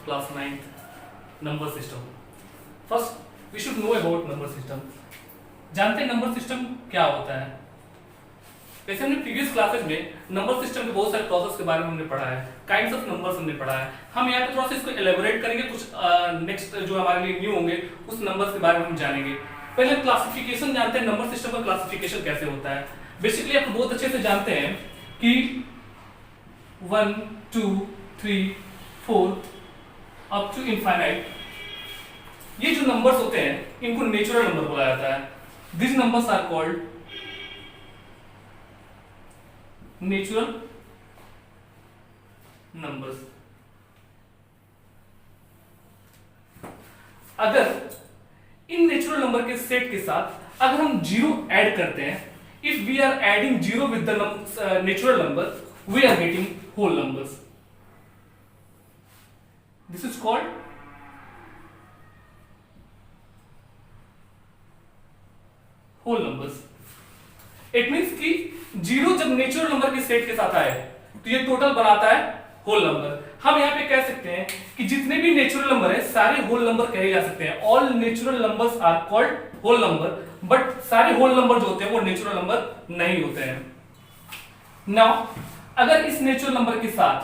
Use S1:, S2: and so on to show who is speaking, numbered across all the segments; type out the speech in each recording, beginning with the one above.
S1: class 9th, number system. First, we should know about number system. जानते हैं number system क्या होता है? वैसे हमने प्रीवियस क्लासेस में नंबर सिस्टम के बहुत सारे प्रोसेस के बारे में हमने पढ़ा है, काइंड्स ऑफ नंबर्स हमने पढ़ा है. हम यहाँ पे थोड़ा सा इसको एलेबोरेट करेंगे, कुछ नेक्स्ट जो हमारे लिए न्यू होंगे उस नंबर्स के बारे में हम जानेंगे. पहले क्लासिफिकेशन जानते हैं, नंबर सिस्टम का क्लासिफिकेशन कैसे होता है. बेसिकली आप बहुत अच्छे से जानते हैं कि 1 2 3 4 अप टू इनफाइनाइट ये जो नंबर्स होते हैं इनको नेचुरल नंबर बोला जाता है. This numbers are called natural numbers. अगर इन नेचुरल नंबर के सेट के साथ अगर हम जीरो ऐड करते हैं, if we are adding zero with the natural number, we are getting whole numbers. This is called whole numbers. It means कि जीरो जब नेचुरल नंबर के सेट के साथ आए तो ये टोटल बनाता है होल नंबर. हम यहां पे कह सकते हैं कि जितने भी नेचुरल नंबर है सारे होल नंबर कहे जा सकते हैं. All natural numbers are called whole number, but सारे होल नंबर जो होते हैं वो नेचुरल नंबर नहीं होते हैं. नाउ अगर इस नेचुरल नंबर के साथ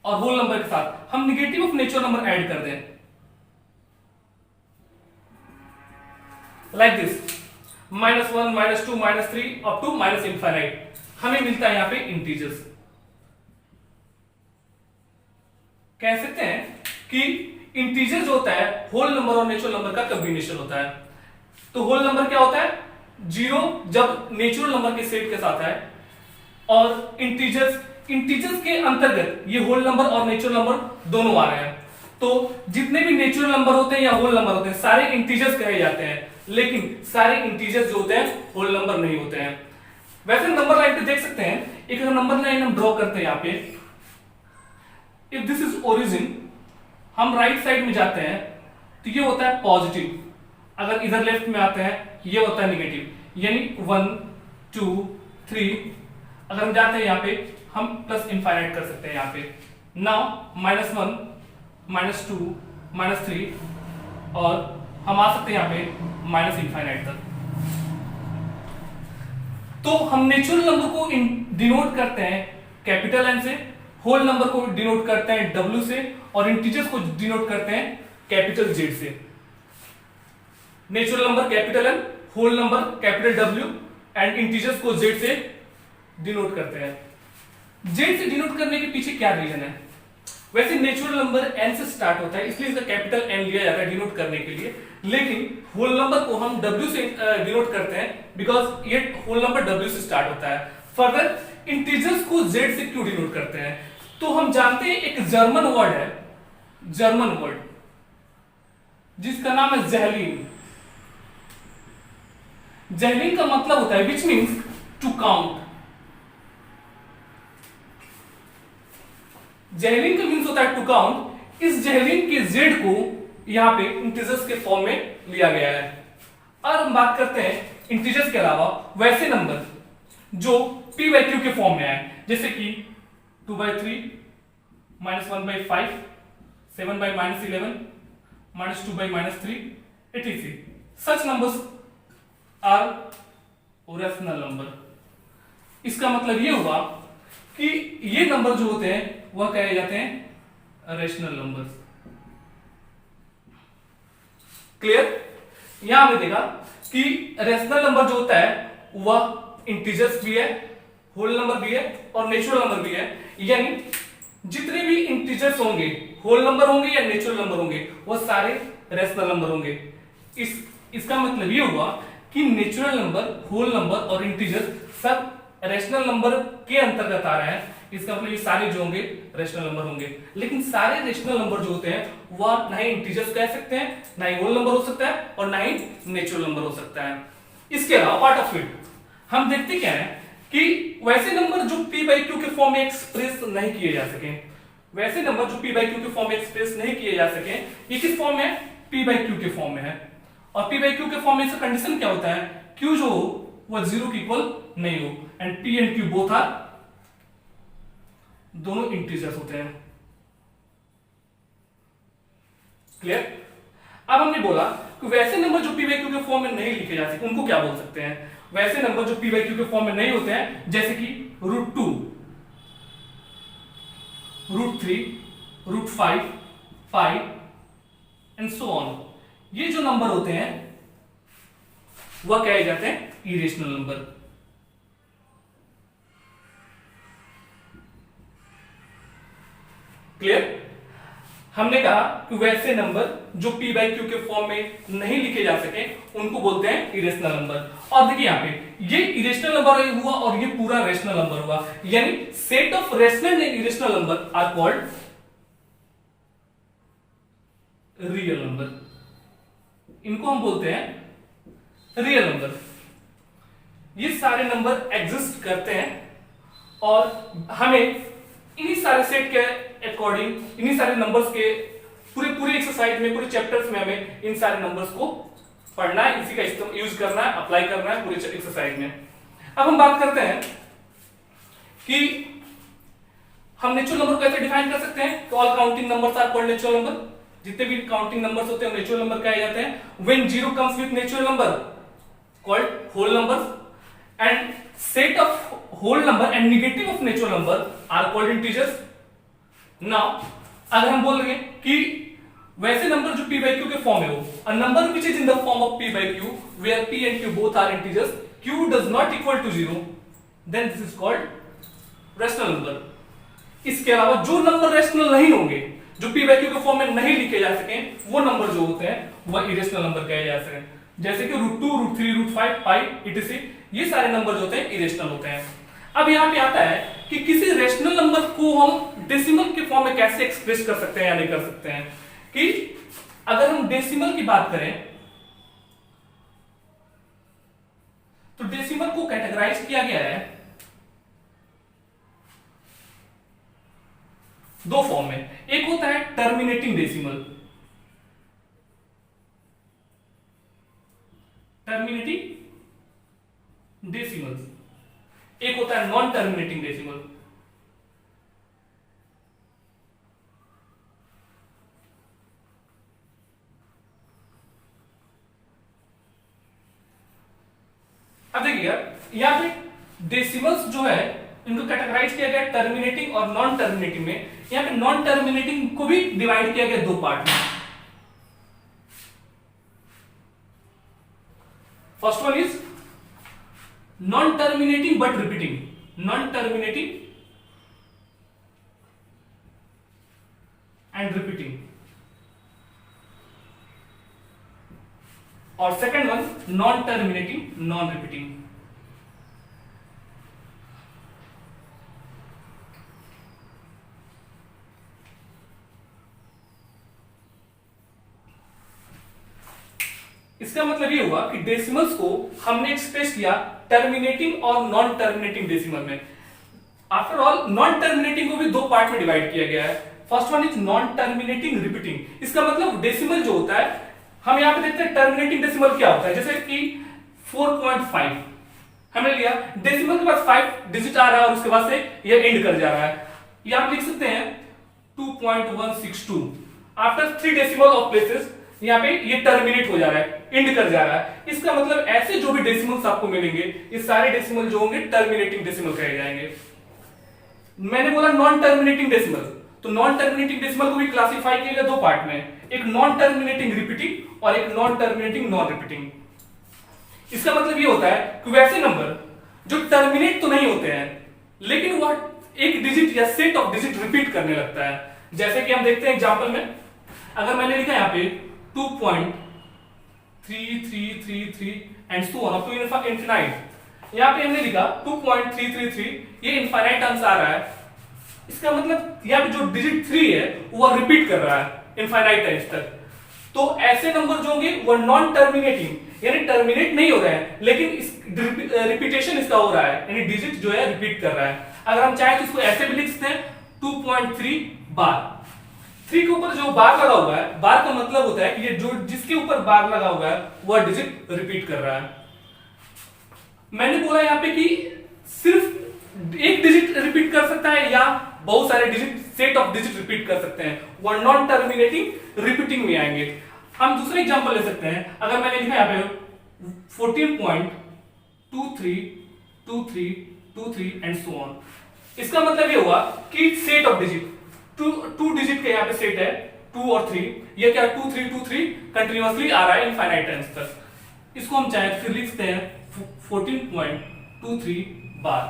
S1: और होल नंबर के साथ हम negative of natural number add कर दें, like this -1 -2 -3 up to minus infinite, हमें मिलता है यहां पे इंटीजर्स. कह सकते हैं कि इंटीजर जो होता है होल नंबर और नेचुरल नंबर का कॉम्बिनेशन होता है. तो होल नंबर क्या होता है? जीरो जब नेचुरल नंबर के सेट के साथ है, और इंटीजर्स के अंतर्गत ये होल नंबर और नेचुरल नंबर दोनों आ रहे हैं. तो जितने भी नेचुरल नंबर होते हैं या होल नंबर होते हैं सारे इंटीजर्स कहे जाते हैं, लेकिन सारे इंटीजर्स जो होते हैं होल नंबर नहीं होते हैं. वैसे नंबर लाइन पे देख सकते हैं, एक नंबर लाइन हम ड्रॉ करते हैं यहां पे. इफ दिस इज ओरिजिन, हम राइट साइड में जाते हैं तो ये होता है पॉजिटिव. अगर इधर लेफ्ट में आते हैं ये होता है नेगेटिव, यानी 1 2 3. अगर हम जाते हैं यहां पे हम प्लस इनफाइनाइट कर सकते हैं यहां पे. नाउ -1 -2 -3 और हम आ सकते हैं यहां पे माइनस इनफाइनाइट तक. तो हम नेचुरल नंबर को डिनोट करते हैं कैपिटल एन से, होल नंबर को डिनोट करते हैं डब्ल्यू से, और इंटीजर्स को डिनोट करते हैं कैपिटल जेड से. Natural number capital N, whole number capital W, and integers को जेड से डिनोट करते हैं. जेड से डिनोट करने के पीछे क्या रीजन है? वैसे नेचुरल नंबर एन से स्टार्ट होता है, इसलिए इसका कैपिटल एन लिया जाता है डिनोट करने के लिए. लेकिन होल नंबर को हम डब्ल्यू से डिनोट करते हैं बिकॉज ये होल नंबर डब्ल्यू से स्टार्ट होता है. फर्दर इंटीजर्स को जेड से क्यों डिनोट करते हैं? तो हम जानते हैं एक जर्मन वर्ड है, जर्मन वर्ड जिसका नाम है ज़ेहलिन. ज़ेहलिन का मतलब होता है विच मीन्स टू काउंट. ज़ेहलिन का मीन्स होता है टू काउंट. इस ज़ेहलिन के जेड को यहां पे इंटीजर्स के फॉर्म में लिया गया है. और हम बात करते हैं इंटीजर्स के अलावा वैसे नंबर जो p बाई क्यू के फॉर्म में आए, जैसे कि 2/3 -1/5 7/-11 -2/-3 etc. Such numbers are rational number. इसका मतलब ये हुआ कि ये नंबर जो होते हैं वह कहे जाते हैं रेशनल नंबर्स. क्लियर? यहां हमने देखा कि रेशनल नंबर जो होता है वह इंटीजर्स भी है, होल नंबर भी है और नेचुरल नंबर भी है. यानी जितने भी इंटीजर्स होंगे, होल नंबर होंगे या नेचुरल नंबर होंगे, वह सारे रेशनल नंबर होंगे. इसका मतलब ये हुआ कि नेचुरल नंबर, होल नंबर और इंटीजर्स सब रेशनल नंबर के अंतर्गत आ रहे हैं. इसका मतलब ये सारे जो होंगे रेशनल नंबर होंगे. लेकिन सारे रेशनल नंबर जो होते हैं वह ना ही इंटीजर्स कह सकते हैं, ना ही होल नंबर हो सकता है और ना ही नेचुरल नंबर हो सकता है. इसके अलावा पार्ट ऑफ इट हम देखते क्या है कि वैसे नंबर जो p बाई क्यू के फॉर्म में एक्सप्रेस नहीं किए जा सके, वैसे नंबर जो p बाई क्यू के फॉर्म में एक्सप्रेस नहीं किए जा सके, ये किस फॉर्म में है? p बाई क्यू के फॉर्म में है. और p बाई क्यू के फॉर्म में इसका कंडीशन क्या होता है? q जो हो वह 0 के इक्वल नहीं हो, and p and q both are दोनों इंटीजर्स होते हैं। क्लियर? अब हमने बोला कि वैसे नंबर जो पी बाई क्यू के फॉर्म में नहीं लिखे जा सकते उनको क्या बोल सकते हैं? वैसे नंबर जो पी बाई क्यू के फॉर्म में नहीं होते हैं, जैसे कि √2, √3, √5, 5 एंड सो ऑन, ये जो नंबर होते हैं वह कहे जाते हैं इरेशनल नंबर। क्लियर? हमने कहा कि वैसे नंबर जो p बाई क्यू के फॉर्म में नहीं लिखे जा सके उनको बोलते हैं इरेशनल नंबर। और देखिए यहां पे ये इरेशनल नंबर हुआ और ये पूरा रेशनल नंबर हुआ, यानी set of rational and irrational number are called real number. इनको हम बोलते हैं रियल नंबर। ये सारे नंबर एग्जिस्ट करते हैं और हमें इन्हीं सारे सेट के अकॉर्डिंग, इन्हीं सारे नंबर्स के पूरे एक्सरसाइज में, पूरे चैप्टर्स में हमें इन सारे नंबर्स को पढ़ना है, इसी का इस्तेमाल यूज करना है, अप्लाई करना है पूरे एक्सरसाइज में। अब हम बात करते हैं कि हम नेचुरल नंबर को कैसे डिफाइन कर सकते हैं। All counting numbers are called natural number. जितने भी काउंटिंग नंबर्स होते हैं नेचुरल नंबर कहे जाते हैं। When zero comes with natural number called whole numbers and set of whole number and negative of natural number are called integers. Now अगर हम बोल रहे हैं कि वैसे नंबर जो p by q के फॉर्म में हो, a number which is in the form of p by q where p and q both are integers, q does not equal to 0, then this is called rational number। इसके अलावा जो number rational नहीं होंगे, जो p by q के form में नहीं लिखे जा सके, वो नंबर जो होते हैं वह इरेशनल नंबर कहे जा सकते हैं। जैसे कि √2, √3, √5, पाई etc, ये सारे नंबर जो होते हैं इरेशनल होते हैं। अब यहां पे आता है कि किसी रेशनल नंबर को हम डेसिमल के फॉर्म में कैसे एक्सप्रेस कर सकते हैं या नहीं कर सकते हैं। कि अगर हम डेसिमल की बात करें तो डेसिमल को कैटेगराइज किया गया है दो फॉर्म में। एक होता है टर्मिनेटिंग डेसिमल, टर्मिनेटिंग डेसिमल, एक होता है नॉन टर्मिनेटिंग डेसिमल। अब देखिए यहां पे डेसिमल्स जो है इनको कैटेगराइज किया गया टर्मिनेटिंग और नॉन टर्मिनेटिंग में। यहां पे नॉन टर्मिनेटिंग को भी डिवाइड किया गया दो पार्ट में। First one is non terminating but repeating, non terminating and repeating, और second one non terminating non repeating. इसका मतलब ये हुआ कि डेसिमल्स को हमने एक्सप्रेस किया टर्मिनेटिंग और नॉन टर्मिनेटिंग डेसिमल में। आफ्टर ऑल नॉन टर्मिनेटिंग को भी दो पार्ट में डिवाइड किया गया है। First one is non terminating repeating. इसका मतलब डेसिमल जो होता है, हम यहां पे देखते हैं टर्मिनेटिंग डेसिमल क्या होता है। जैसे कि 4.5 हमने लिया, डेसिमल के बाद 5 डिजिट आ रहा है और उसके बाद से ये एंड कर जा रहा है। यहां आप लिख सकते हैं 2.162। आफ्टर 3 डेसिमल ऑफ प्लेसेस यहां पे ये टर्मिनेट हो जा रहा है, एंड कर जा रहा है। इसका मतलब ऐसे जो भी डेसिमल्स आपको मिलेंगे ये सारे डेसिमल जो होंगे टर्मिनेटिंग डेसिमल कहे जाएंगे। मैंने बोला नॉन टर्मिनेटिंग डेसिमल, तो नॉन टर्मिनेटिंग डेसिमल को भी क्लासिफाई किया गया दो पार्ट में, एक नॉन टर्मिनेटिंग रिपीटिंग और एक नॉन टर्मिनेटिंग नॉन रिपीटिंग। इसका मतलब ये होता है कि वैसे नंबर जो टर्मिनेट तो नहीं होते हैं लेकिन वह एक डिजिट या सेट ऑफ डिजिट रिपीट करने लगता है। जैसे कि हम देखते हैं एग्जांपल में, अगर मैंने लिखा यहां पे 2.3333 and so on up to infinite, यहां पे हमने लिखा 2.333, ये इनफाइनाइट आंसर आ रहा है। इसका मतलब यहां पे जो डिजिट 3 है वो रिपीट कर रहा है इनफाइनाइट टाइम्स तक। तो ऐसे नंबर जो होंगे वो नॉन टर्मिनेटिंग, यानी टर्मिनेट नहीं हो रहे हैं लेकिन रिपीटेशन इसका हो रहा है, यानी डिजिट जो है रिपीट कर रहा है। अगर हम चाहें तो इसको ऐसे भी लिख सकते हैं 2.3 बार। 3 के ऊपर जो बार लगा हुआ है, बार का मतलब होता है कि ये जो जिसके ऊपर बार लगा हुआ है वह डिजिट रिपीट कर रहा है। मैंने बोला यहां पे कि सिर्फ एक डिजिट रिपीट कर सकता है या बहुत सारे digit, set of digit repeat कर सकते हैं, वो नॉन टर्मिनेटिंग रिपीटिंग में आएंगे। हम दूसरा एग्जांपल ले सकते हैं, अगर मैंने लिखा यहाँ पे 14.232323 एंड सो ऑन, इसका मतलब ये हुआ कि set of digit, two digit के यहाँ पे सेट है 2 और 3, ये क्या 2 3 2 3 कंटिन्यूअसली आ रहा है इनफाइनाइट टाइम्स तक। इसको हम चाहे फिर लिख सकते हैं 14.23 बार।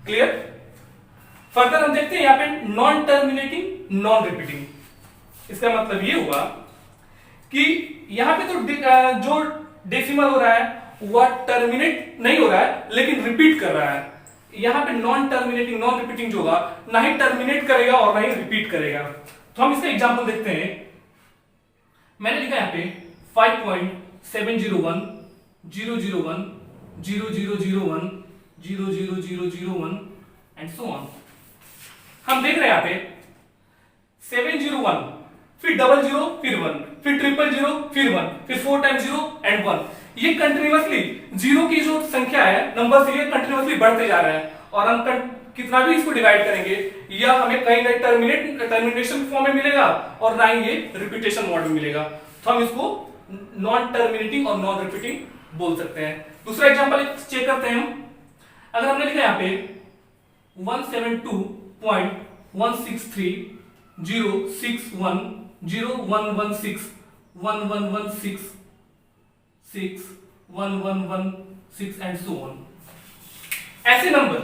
S1: क्लियर? फर्दर हम देखते हैं यहां पे नॉन टर्मिनेटिंग नॉन रिपीटिंग, इसका मतलब ये हुआ कि यहां पे तो जो डेसिमल हो रहा है वह टर्मिनेट नहीं हो रहा है लेकिन रिपीट कर रहा है। यहां पे नॉन टर्मिनेटिंग नॉन रिपीटिंग जो होगा ना ही टर्मिनेट करेगा और ना ही रिपीट करेगा। तो हम इसका एग्जांपल देखते हैं। मैंने लिखा यहां पे 5.701 001 0001 00001 एंड सो ऑन। हम देख रहे हैं यहां पे 701, फिर 00, फिर 1, फिर 000, फिर 1, फिर 4 टाइम्स 0 एंड 1। ये कंटिन्यूअसली जीरो की जो संख्या है नंबर से ये कंटिन्यूअसली बढ़ते जा रहा है, और हम कितना भी इसको डिवाइड करेंगे या हमें कहीं ना टर्मिनेशन फॉर्म में मिलेगा और ना ही ये रिपीटेशन मोड में मिलेगा। तो हम इसको नॉन टर्मिनेटिंग और नॉन रिपीटिंग बोल सकते हैं। दूसरा एग्जांपल चेक करते हैं हम। अगर हमने लिखा यहां पे 172.163.061.0116 एंड सो ऑन, ऐसे नंबर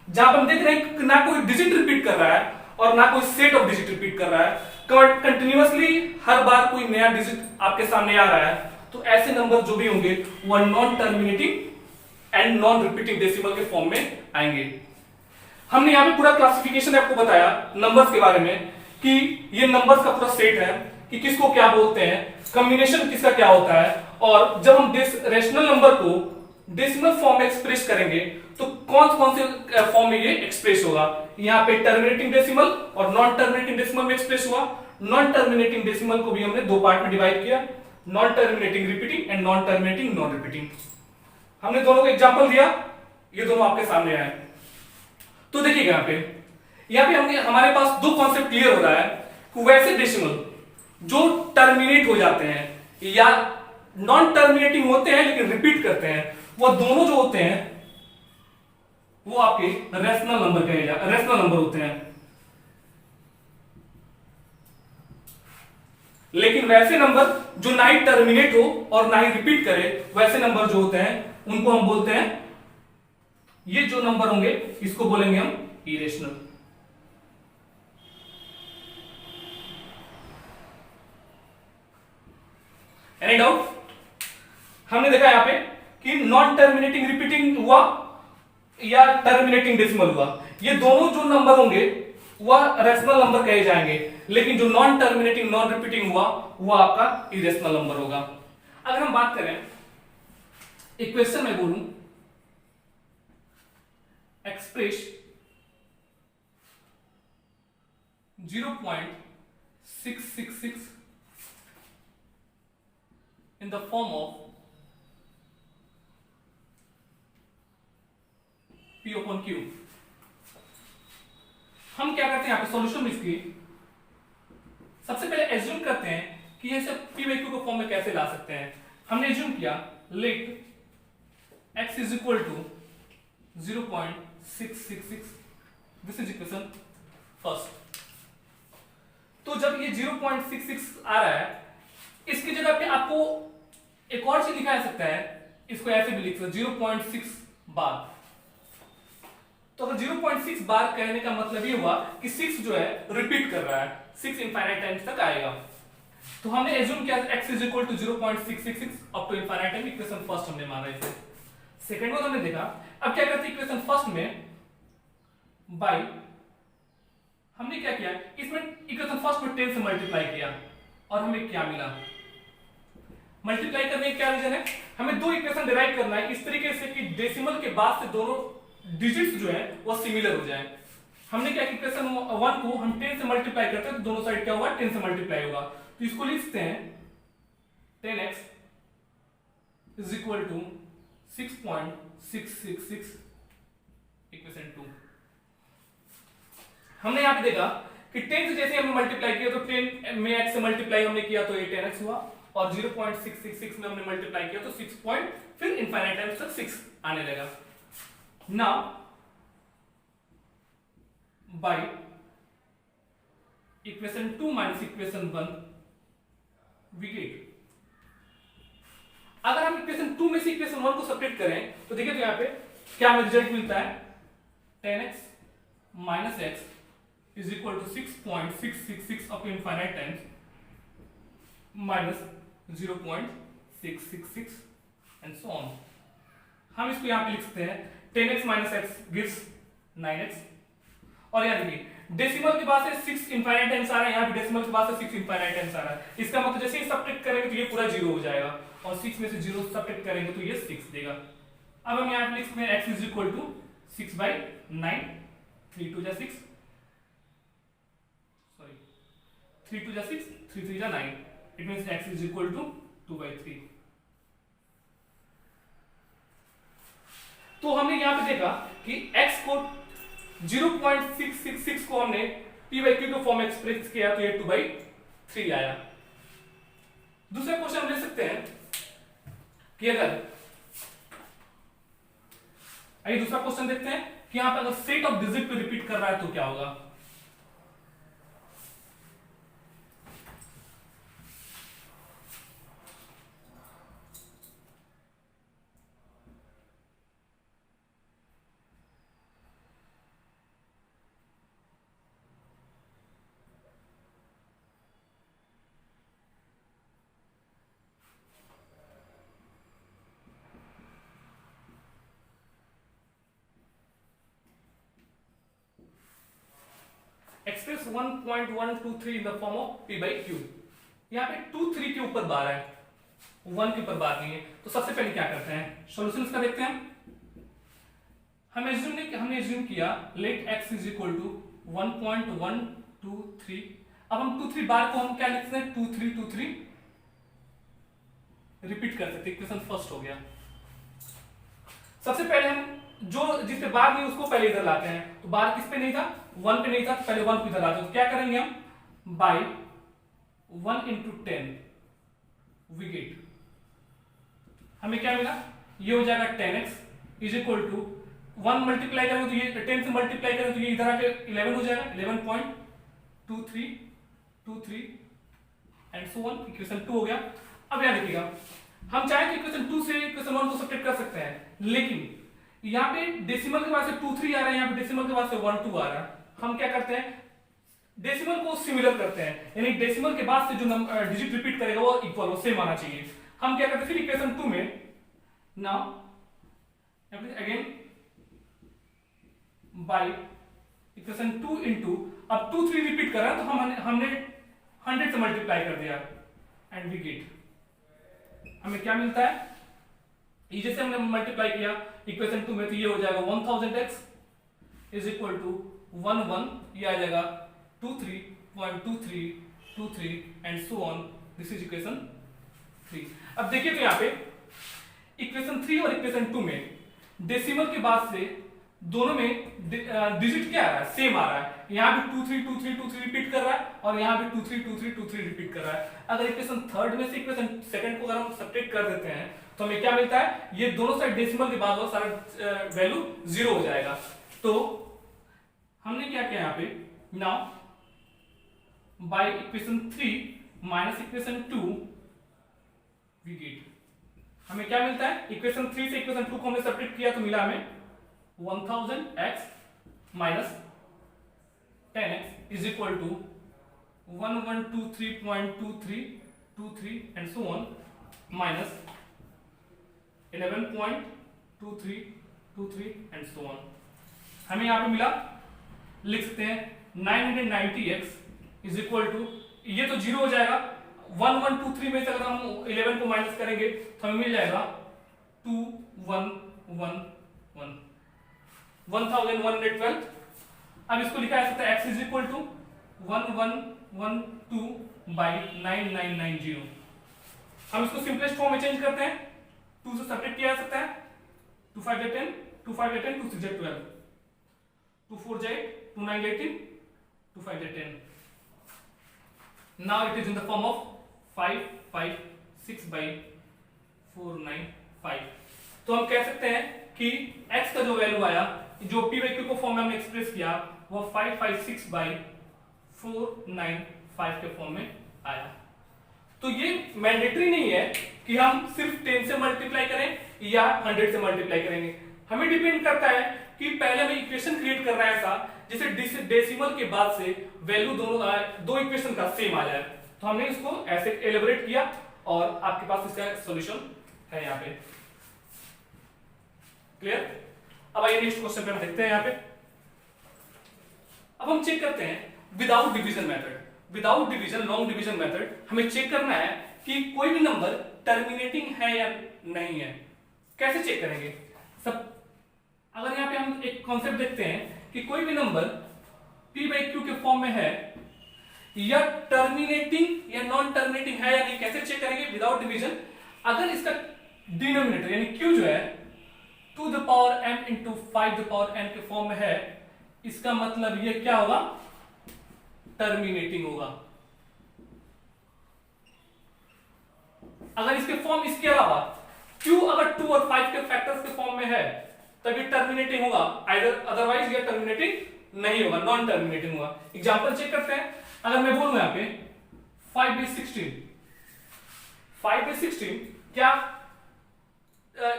S1: जहां पर हम देख रहे हैं कि ना कोई डिजिट रिपीट कर रहा है और ना कोई सेट ऑफ डिजिट रिपीट कर रहा है, कंटिन्यूअसली हर बार कोई नया डिजिट आपके सामने आ रहा है, तो ऐसे नंबर जो भी होंगे वो non terminating and non repeating decimal के फॉर्म में आएंगे। हमने यहां पे पूरा क्लासिफिकेशन आपको बताया नंबर्स के बारे में कि ये नंबर्स का पूरा सेट है कि किसको क्या बोलते हैं, कॉम्बिनेशन किसका क्या होता है, और जब हम रेशनल नंबर को डेसिमल फॉर्म में एक्सप्रेस करेंगे तो कौन कौन से फॉर्म में ये एक्सप्रेस होगा। यहाँ पे टर्मिनेटिंग डेसिमल और नॉन टर्मिनेटिंग डेसिमल में एक्सप्रेस हुआ। नॉन टर्मिनेटिंग डेसिमल को भी हमने दो पार्ट में डिवाइड किया, non terminating repeating and non terminating non repeating. हमने दोनों को एग्जांपल दिया, ये दोनों आपके सामने आए। तो देखिएगा यहाँ पे हमारे पास दो कॉन्सेप्ट क्लियर हो रहा है कि वैसे डेसिमल जो टर्मिनेट हो जाते हैं या नॉन टर्मिनेटिंग होते हैं लेकिन रिपीट करते हैं, वो दोनों जो होते हैं वो आपके रेशनल नंबर कहे जाते, रेशनल नंबर होते हैं। लेकिन वैसे नंबर जो ना ही टर्मिनेट हो और ना ही रिपीट करे, वैसे नंबर जो होते हैं उनको हम बोलते हैं, ये जो नंबर होंगे इसको बोलेंगे हम इरेशनल। Any doubt? हमने देखा यहां पे कि नॉन टर्मिनेटिंग रिपीटिंग हुआ या टर्मिनेटिंग डेसिमल हुआ, ये दोनों जो नंबर होंगे वह रेशनल नंबर कहे जाएंगे, लेकिन जो नॉन टर्मिनेटिंग नॉन रिपीटिंग हुआ वह आपका इरेशनल नंबर होगा। अगर हम बात करें इक्वेशन में बोलूं, express 0.666 in the form of P upon Q। हम क्या करते हैं यहां पे सॉल्यूशन में इसकी सबसे पहले एज्यूम करते हैं कि ये सब P by Q को फॉर्म में कैसे ला सकते हैं। हमने एज्यूम किया let x is equal to 0.666, this is equation first. तो जब ये 0.66 आ रहा है, इसकी जगह पे आपको एक और चीज लिखा जा सकता है, इसको ऐसे भी लिख सकते 0.6 बार। तो अगर 0.6 बार कहने का मतलब ये हुआ कि 6 जो है रिपीट कर रहा है, 6 इनफाइनाइट टाइम्स तक आएगा। तो हमने एज्यूम किया x is equal to 0.666 up to infinite time, equation first हमने माना इसे। सेकंड वन हमने देखा, अब क्या करते हैं इक्वेशन फर्स्ट में बाय, हमने क्या किया इसमें इक्वेशन फर्स्ट में 10 से मल्टीप्लाई किया और हमें क्या मिला। मल्टीप्लाई करने का क्या रीजन है, हमें दो इक्वेशन डिराइव करना है इस तरीके से कि डेसिमल के बाद से दोनों डिजिट्स जो है वो सिमिलर हो जाए। हमने क्या इक्वेशन 1 को हम 10 से मल्टीप्लाई करते हैं तो दोनों साइड क्या होगा 10 से मल्टीप्लाई होगा। तो इसको लिखते हैं 10x is equal to 6.666 equation 2। हमने यहाँ पे देखा कि 10 से जैसे हमने मल्टीप्लाई किया तो 10 में x से मल्टीप्लाई हमने किया तो ये 10x हुआ, और 0.666 में हमने मल्टीप्लाई किया तो 6 पॉइंट, फिर इनफाइनाइट टाइम्स तक 6 आने लगा। Now by equation 2 minus equation 1 we get, अगर हम इक्वेशन 2 में से इक्वेशन 1 को सब्ट्रैक्ट करें तो देखिए तो यहां पे क्या हमें रिजल्ट मिलता है, 10x minus x is equal to 6.666 up infinite times minus 0.666 and so on. हम इसको यहां पे लिख सकते हैं 10x minus x gives 9x, और यहां देखिए डेसिमल के बाद से 6 इनफाइनाइट टाइम्स आ रहा है, यहां भी डेसिमल के बाद से 6 इनफाइनाइट टाइम्स आ रहा है। इसका मतलब जैसे ही सब्ट्रैक्ट करेंगे तो ये पूरा 0 हो जाएगा, और 6 में से 0 सब्ट्रैक्ट करेंगे तो ये 6 देगा। अब हम यहां पे लिख सकते हैं x इज इक्वल टू 6/9, 3 2 जा 6, सॉरी 3 2 जा 6, 3 3 जा 9, it means x is equal to 2/3। तो हमने यहां पे देखा कि x को 0.666 को हमने p by q के फॉर्म में एक्सप्रेस किया तो ये 2/3 आया। दूसरा क्वेश्चन हम ले सकते हैं कि अगर, आइए दूसरा क्वेश्चन देखते हैं कि यहां पे अगर सेट ऑफ डिजिट पे रिपीट कर रहा है तो क्या होगा। Express 1.123 in the form of p by q। यहाँ पे 2 3 के ऊपर बार है, 1 के ऊपर बार नहीं है, तो सबसे पहले क्या करते हैं, सॉल्यूशन इसका देखते हैं। हमने एज्यूम किया let x is equal to 1.123। अब हम 2 3 बार को हम क्या लिखते हैं, 2 3 2 3 रिपीट कर सकते, इक्वेशन फर्स्ट हो गया। सबसे पहले हम जो जिस पे बार नहीं उसको पहले इधर लाते हैं, तो बार किस पे नहीं था, 1 पे नहीं था, पहले 1 को इधर लाते हैं, तो क्या करेंगे हम, बाय 1 into 10 वी गेट, हमें क्या मिला, ये हो जाएगा 10x is equal to 1 multiply करेंगे तो ये 10 से मल्टीप्लाई करेंगे तो ये इधर आके 11 हो जाएगा, 11.2323 एंड सो ऑन, इक्वेशन 2 हो गया। अब यहां देखिएगा, हम चाहे तो इक्वेशन 2 से इक्वेशन 1 को सब्ट्रैक्ट कर सकते हैं, लेकिन यहाँ पे डेसिमल के बाद से 2 3 आ रहा है, यहाँ पे डेसिमल के बाद से 1 2 आ रहा है। हम क्या करते हैं, डेसिमल को सिमिलर करते हैं, यानी डेसिमल के बाद से जो डिजिट रिपीट करेगा वो इक्वल हो, सेम आना चाहिए। हम क्या करते हैं फिर इक्वेशन 2 में, now again bye equation 2 into, अब 2 3 रिपीट कर रहा है तो हमने 100 से मल्टीप्लाई कर दिया एंड वी गेट, हमें क्या मिलता है, ये जैसे हमने मल्टीप्लाई किया इक्वेशन 2 में तो ये हो जाएगा 1000x इज इक्वल टू 11, ये आ जाएगा 23.2323 and so on, this is equation 3। अब देखिए तो यहाँ पे इक्वेशन 3 और इक्वेशन 2 में डेसिमल के बाद से दोनों में डिजिट क्या आ रहा है, सेम आ रहा है। यहाँ भी 2 3 2 3 2 3 रिपीट कर रहा है, और यहाँ भी 2 3 2 3 2 3 रिपीट कर रहा है। अगर इक्वेशन 3 में से इक्वेशन 2 को अगर हम सब्ट्रैक्ट कर देते हैं तो हमें क्या मिलता है, ये दोनों साइड डेसिमल के बाद वो सारा वैल्यू 0 हो जाएगा। तो हमने क्या किया यहाँ पे, now by equation 3 minus equation 2 we get, हमें क्या मिलता है, इक्वेशन 3 से इक्वेशन 2 को हमने सब्ट्रैक्ट किया तो मिला हमें 1000x minus 10x is equal to 1123.2323 and so on minus 11.2323 and so on. हमें यहां पे मिला, लिख सकते हैं 990x इज इक्वल टू, ये तो 0 हो जाएगा, 1123 में से अगर हम 11 को माइनस करेंगे तो हमें मिल जाएगा 2111 1112। अब इसको लिखा जा सकता है x इज इक्वल टू 1112/9990। हम इसको सिंपलेस्ट फॉर्म में चेंज करते हैं, 2 से सब्ट्रैक्ट किया जा सकता है, 2 5 8 10 2 5 8 10 2 6 12 2 4 8 2 9 18 2 5 10. Now it is in the form of 5 5 6 by 4 9 5. तो हम कह सकते हैं कि x का जो वैल्यू आया, जो p by q को फॉर्म में हमने एक्सप्रेस किया, वो 5 5 6 by 4 9 5 के फॉर्म में आया। तो ये मैंडेटरी नहीं है कि हम सिर्फ 10 से मल्टीप्लाई करें या 100 से मल्टीप्लाई करेंगे। हमें डिपेंड करता है कि पहले हमें इक्वेशन क्रिएट करना है ऐसा जिसे डेसिमल के बाद से वैल्यू दोनों दो इक्वेशन का सेम आ जाए। तो हमने इसको ऐसे एलिब्रेट किया और आपके पास इसका सॉल्यूशन है यहाँ पे। क्लियर? अब आइए नेक्स्ट क्वेश्चन पे हम देखते हैं यहाँ पे। अब हम चेक करते हैं without division method. Without division, long division method हमें चेक करना है कि कोई भी नंबर टर्मिनेटिंग है या नहीं है। कैसे चेक करेंगे? सब अगर यहाँ पे हम एक कॉन्सेप्ट देखते हैं कि कोई भी नंबर p by q के फॉर्म में है या टर्मिनेटिंग या नॉन टर्मिनेटिंग है या नहीं, कैसे चेक करेंगे? Without division. अगर इसका डिनोमिनेटर यानी q जो है 2 the power m into 5 the power n के फॉर्म में है, इसका मतलब ये क्या होगा? टर्मिनेटिंग होगा। अगर इसके फॉर्म इसके अलावा q अगर 2 और 5 के फैक्टर्स के फॉर्म में है तभी टर्मिनेटिंग होगा, अदरवाइज ये टर्मिनेटिंग नहीं होगा, नॉन टर्मिनेटिंग होगा। एग्जांपल चेक करते हैं। अगर मैं बोलूं यहां पे 5 by 16, 5 by 16 क्या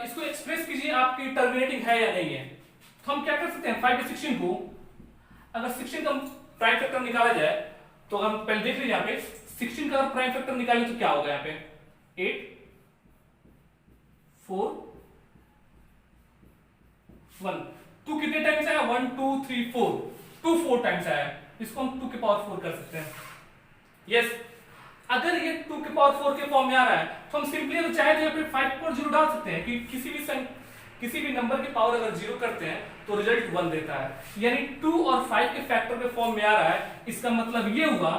S1: इसको एक्सप्रेस कीजिए आपकी टर्मिनेटिंग है या नहीं है। तो हम क्या कर सकते हैं? 5 by 16 को अगर 16 का प्राइम फैक्टर निकाला जाए तो हम पहले देख लीजिए यहाँ पे 16 का अगर प्राइम फैक्टर निकालें तो क्या होगा? यहाँ पे 8 4 1, 2 कितने टाइम्स आया? 1 2 3 4, 2 4 टाइम्स आया। इसको हम 2 के पावर 4 कर सकते हैं। यस, अगर ये 2 के पावर 4 के फॉर्म में आ रहा है तो हम सिंपली अगर चाहे तो यहाँ पे 5 पर 0 डाल सकते हैं कि किसी भी नंबर की पावर अगर 0 करते हैं तो रिजल्ट 1 देता है। यानी 2 और 5 के फैक्टर के फॉर्म में आ रहा है, इसका मतलब ये हुआ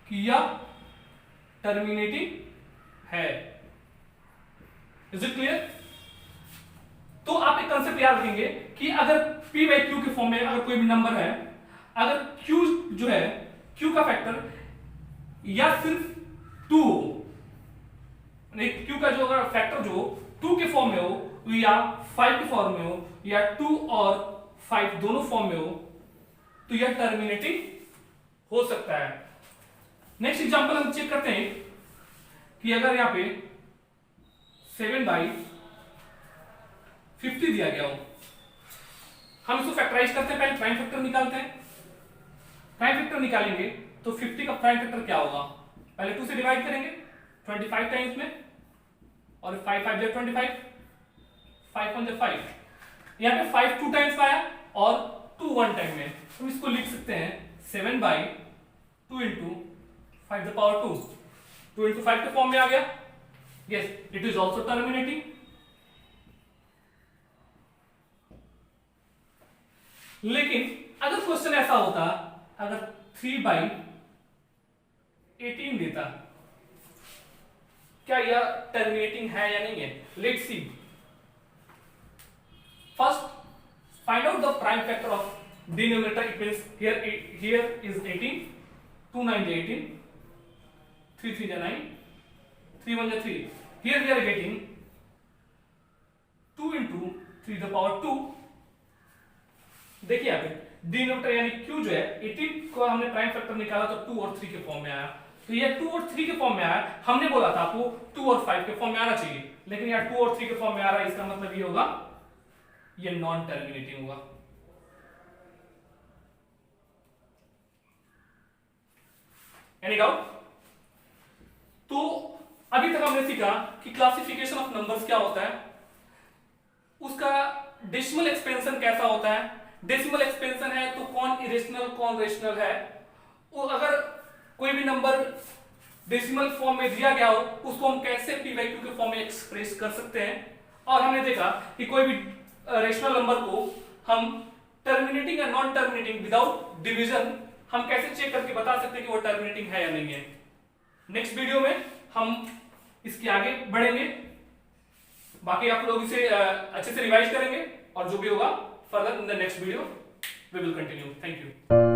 S1: कि यह टर्मिनेटिंग है। Is it clear? तो आप एक कंसेप्ट याद रखेंगे कि अगर p by q के फॉर्म में अगर कोई भी नंबर है, अगर q जो है q का फैक्टर या सिर्फ 2 हो, q का जो अगर फैक्टर जो 2 के फॉर्म में हो या 5 के फॉर्म में हो या 2 और 5 दोनों फॉर्म में हो, तो यह टर्मिनेटिंग हो सकता है। नेक्स्ट एग्जांपल हम चेक करते हैं कि अगर यहां पे 7 by 50 दिया गया हो, हम इसको फैक्टराइज करते हैं। पहले प्राइम फैक्टर निकालते हैं। प्राइम फैक्टर निकालेंगे तो 50 का प्राइम फैक्टर क्या होगा? पहले 2 से डिवाइड करेंगे 25 टाइम्स में, और 5 5 25, 5 1 5। यहाँ पे 5 2 टाइम्स आया और 2 1 टाइम में, हम इसको लिख सकते हैं 7 by 2 into 5 the power 2, 2 into 5 के फॉर्म में आ गया। Yes, it is also terminating. लेकिन अगर क्वेश्चन ऐसा होता, अगर 3 by 18 देता, क्या यह टर्मिनेटिंग है या नहीं है? Let's see. First, find out the prime factor of denominator. It means here is 18, 2 9 is 18, 3 3 is 9, 3 1 is 3. Here we are getting 2 into 3 the power 2। देखिए यहाँ पे डिनोमिनेटर यानी q जो है 18 को हमने प्राइम फैक्टर निकाला तो 2 और 3 के फॉर्म में आया। तो ये 2 और 3 के फॉर्म में आया। हमने बोला था आपको 2 और 5 के फॉर्म में आना चाहिए, लेकिन यहाँ 2 और 3 के फॉर्म में आ रहा है। इसका मतलब ये होगा ये नॉन टर्मिनेटिंग होगा। Any doubt? तो अभी तक हमने सीखा कि क्लासिफिकेशन ऑफ नंबर्स क्या होता है, उसका डेसिमल एक्सपेंशन कैसा होता है। डेसिमल एक्सपेंशन है तो कौन इरेशनल कौन रेशनल है। अगर कोई भी नंबर डेसिमल फॉर्म में दिया गया हो उसको हम कैसे p by q के फॉर्म में एक्सप्रेस कर सकते हैं। और हमने देखा कि कोई भी रेशनल नंबर को हम टर्मिनेटिंग या नॉन टर्मिनेटिंग विदाउट डिवीजन हम कैसे चेक करके बता सकते हैं कि वो टर्मिनेटिंग है या नहीं है। नेक्स्ट वीडियो में हम इसके आगे बढ़ेंगे, बाकी आप लोग इसे अच्छे से रिवाइज करेंगे और जो भी होगा further in the next video we will continue. Thank you.